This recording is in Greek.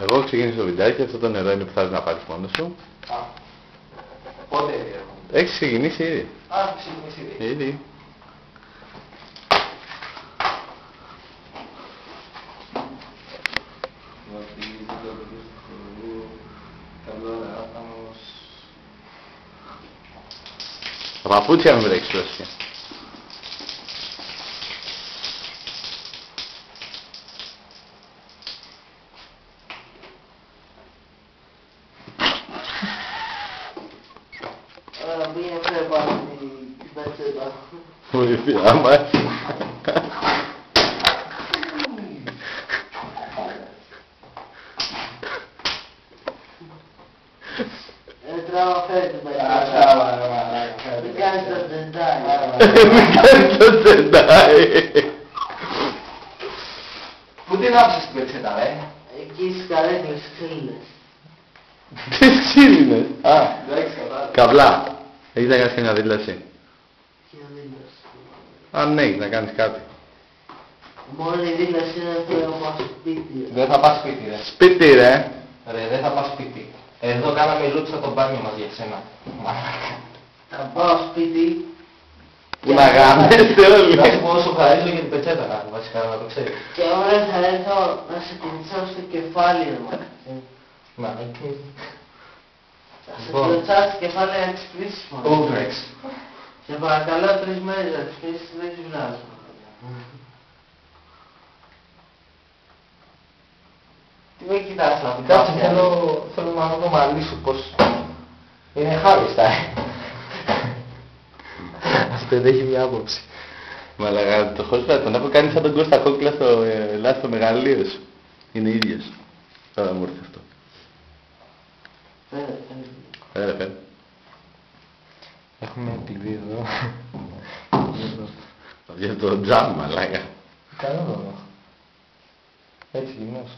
Εγώ ξεκίνησα το βιντεάκι, αυτό το νερό είναι που θέλεις να πάρεις μόνος σου. Α, πότε έρχομαι. Έχεις ξεκινήσει ήδη. Α, ξεκινήσει ήδη. Ήδη. Τα παπούτσια μου βρέξεις πρόσεχε. Bine preparat din bățăta. Βοηθιά μας. Treaba fertă, bățăta. Nu chiar să te dai. Nu chiar să te dai. Πού την άφησες την πετσέτα, Εκεί στις καρέκλες ξύλινες. Τι ξύλινες. Α, Εντάξει, κατάλαβα. καβλά. Έχεις να κάνεις και μια δήλωση. Ποια δήλωση. Αν έχεις να κάνεις κάτι. Μόνο η δήλωση είναι ότι θα πάω σπίτι. Δεν θα πας σπίτι, ρε. Σπίτι ρε. Ρε, δεν θα πας σπίτι. Εδώ κάναμε λούτσα το μπάνιο μας για σένα. Μαλάκα. Θα πάω σπίτι. Που να γάμεστε όλοι. Να σου πω όσο χαρίζω για την πετσέτα, βασικά, να το ξέρεις. Και ωραία θα έρθω να σε κλωτσάω στο κεφάλι, ρε μαλάκα. Μαλάκα. Θα σε κλωτσάω στο κεφάλι να ξυπνήσεις μόνο. Όβρεξ. Σε παρακαλώ 3 μέρες να ξυπνήσεις, δεν ξυπνάς. Τι με κοιτάς να πει, κάτσε θέλω να δω το μαλλί σου πως είναι χάριστα, Αυτό δεν έχει μια άποψη. Μαλάκα, το χώσπα τον έχω κάνει σαν τον Κώστα Κόκλα στο λάθο μεγαλείο σου. Είναι ίδιος. Τώρα μου ήρθε αυτό. Φέρε, φέρε. Έχουμε κλειδί εδώ. Για το τζάμ, μαλάκα. Καλό εδώ. Έτσι γυμνός.